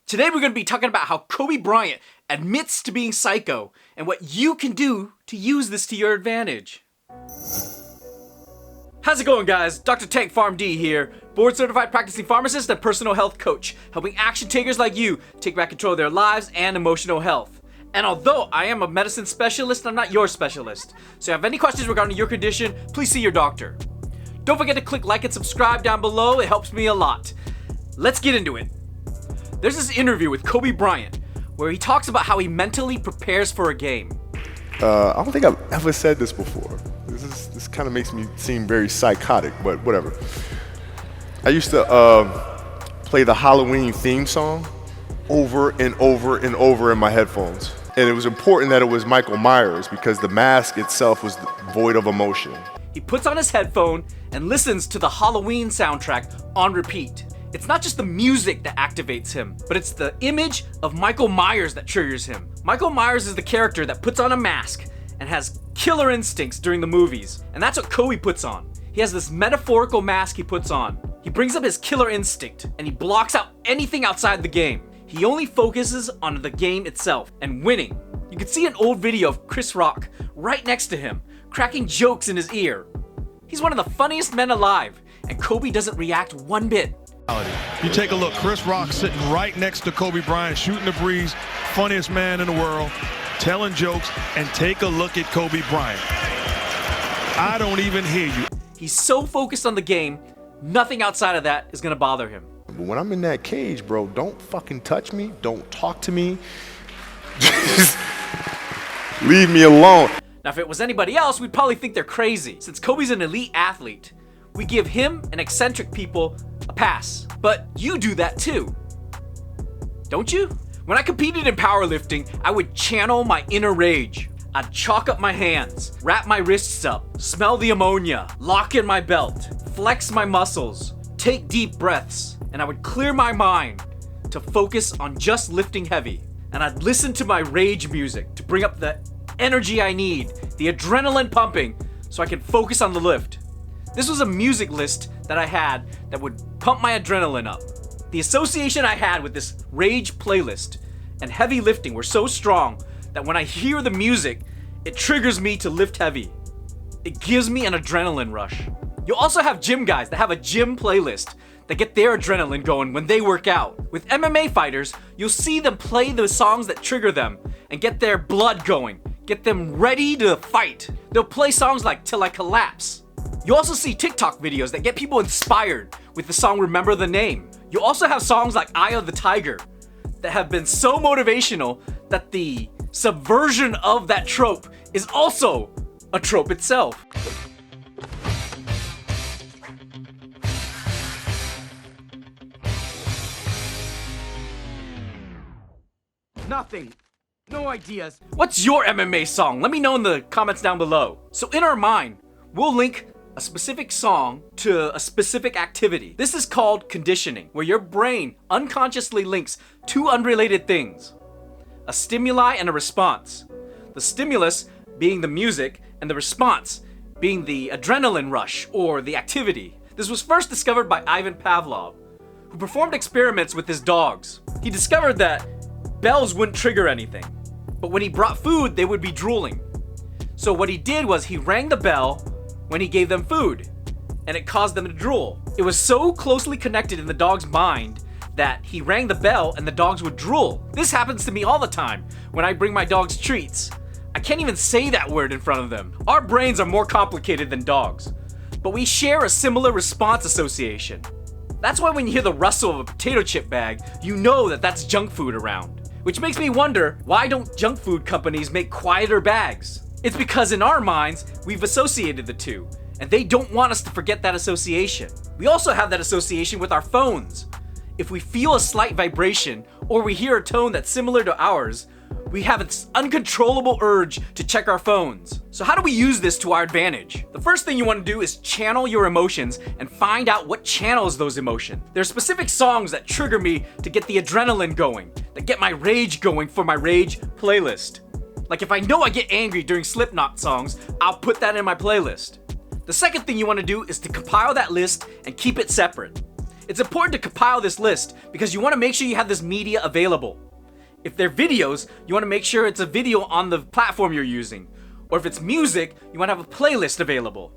Today we're going to be talking about how Kobe Bryant admits to being psycho and what you can do to use this to your advantage. How's it going, guys? Dr. Tank PharmD here, board-certified practicing pharmacist and personal health coach, helping action takers like you take back control of their lives and emotional health. And although I am a medicine specialist, I'm not your specialist. So if you have any questions regarding your condition, please see your doctor. Don't forget to click like and subscribe down below, it helps me a lot. Let's get into it. There's this interview with Kobe Bryant where he talks about how he mentally prepares for a game. I don't think I've ever said this before. This kind of makes me seem very psychotic, but whatever. I used to play the Halloween theme song over and over and over in my headphones. And it was important that it was Michael Myers because the mask itself was void of emotion. He puts on his headphone and listens to the Halloween soundtrack on repeat. It's not just the music that activates him, but it's the image of Michael Myers that triggers him. Michael Myers is the character that puts on a mask and has killer instincts during the movies, and that's what Kobe puts on. He has this metaphorical mask he puts on. He brings up his killer instinct, and he blocks out anything outside the game. He only focuses on the game itself and winning. You can see an old video of Chris Rock right next to him, cracking jokes in his ear. He's one of the funniest men alive, and Kobe doesn't react one bit. You take a look, Chris Rock sitting right next to Kobe Bryant, shooting the breeze, funniest man in the world, telling jokes, and take a look at Kobe Bryant. I don't even hear you. He's so focused on the game, nothing outside of that is gonna bother him. But when I'm in that cage, bro, don't fucking touch me, don't talk to me. Just leave me alone. Now, if it was anybody else, we'd probably think they're crazy. Since Kobe's an elite athlete, we give him and eccentric people a pass. But you do that too, don't you? When I competed in powerlifting, I would channel my inner rage. I'd chalk up my hands, wrap my wrists up, smell the ammonia, lock in my belt, flex my muscles, take deep breaths, and I would clear my mind to focus on just lifting heavy. And I'd listen to my rage music to bring up the energy I need, the adrenaline pumping, so I can focus on the lift. This was a music list that I had that would pump my adrenaline up. The association I had with this rage playlist and heavy lifting were so strong that when I hear the music, it triggers me to lift heavy. It gives me an adrenaline rush. You'll also have gym guys that have a gym playlist that get their adrenaline going when they work out. With MMA fighters, you'll see them play the songs that trigger them and get their blood going, get them ready to fight. They'll play songs like Till I Collapse. You also see TikTok videos that get people inspired with the song Remember the Name. You also have songs like Eye of the Tiger that have been so motivational that the subversion of that trope is also a trope itself. Nothing. No ideas. What's your MMA song? Let me know in the comments down below. So in our mind, we'll link a specific song to a specific activity. This is called conditioning, where your brain unconsciously links two unrelated things, a stimuli and a response. The stimulus being the music and the response being the adrenaline rush or the activity. This was first discovered by Ivan Pavlov, who performed experiments with his dogs. He discovered that bells wouldn't trigger anything, but when he brought food, they would be drooling. So what he did was he rang the bell when he gave them food, and it caused them to drool. It was so closely connected in the dog's mind that he rang the bell and the dogs would drool. This happens to me all the time when I bring my dogs treats. I can't even say that word in front of them. Our brains are more complicated than dogs, but we share a similar response association. That's why when you hear the rustle of a potato chip bag, you know that that's junk food around. Which makes me wonder, why don't junk food companies make quieter bags? It's because in our minds, we've associated the two, and they don't want us to forget that association. We also have that association with our phones. If we feel a slight vibration, or we hear a tone that's similar to ours, we have this uncontrollable urge to check our phones. So how do we use this to our advantage? The first thing you want to do is channel your emotions and find out what channels those emotions. There's specific songs that trigger me to get the adrenaline going, that get my rage going for my rage playlist. Like if I know I get angry during Slipknot songs, I'll put that in my playlist. The second thing you want to do is to compile that list and keep it separate. It's important to compile this list because you want to make sure you have this media available. If they're videos, you want to make sure it's a video on the platform you're using. Or if it's music, you want to have a playlist available.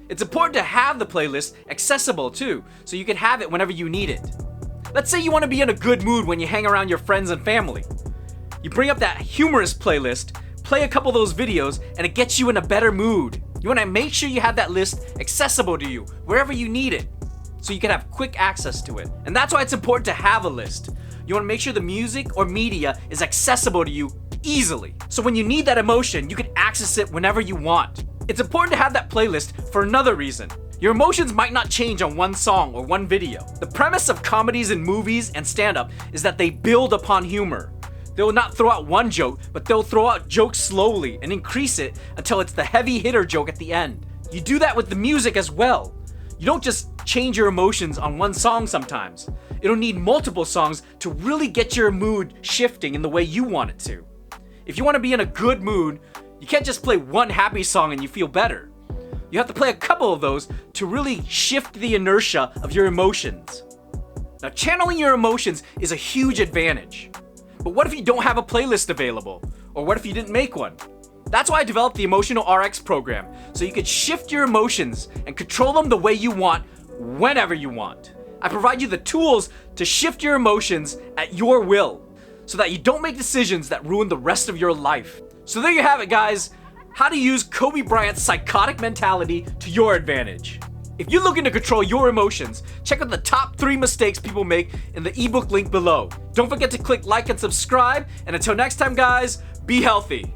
It's important to have the playlist accessible too, so you can have it whenever you need it. Let's say you want to be in a good mood when you hang around your friends and family. You bring up that humorous playlist, play a couple of those videos, and it gets you in a better mood. You want to make sure you have that list accessible to you wherever you need it, so you can have quick access to it. And that's why it's important to have a list. You want to make sure the music or media is accessible to you easily. So when you need that emotion, you can access it whenever you want. It's important to have that playlist for another reason. Your emotions might not change on one song or one video. The premise of comedies and movies and stand-up is that they build upon humor. They will not throw out one joke, but they'll throw out jokes slowly and increase it until it's the heavy hitter joke at the end. You do that with the music as well. You don't just change your emotions on one song sometimes. It'll need multiple songs to really get your mood shifting in the way you want it to. If you want to be in a good mood, you can't just play one happy song and you feel better. You have to play a couple of those to really shift the inertia of your emotions. Now, channeling your emotions is a huge advantage. But what if you don't have a playlist available? Or what if you didn't make one? That's why I developed the Emotional RX program, so you could shift your emotions and control them the way you want, whenever you want. I provide you the tools to shift your emotions at your will, so that you don't make decisions that ruin the rest of your life. So there you have it, guys. How to use Kobe Bryant's psychotic mentality to your advantage. If you're looking to control your emotions, check out the top 3 mistakes people make in the ebook link below. Don't forget to click like and subscribe, and until next time, guys, be healthy.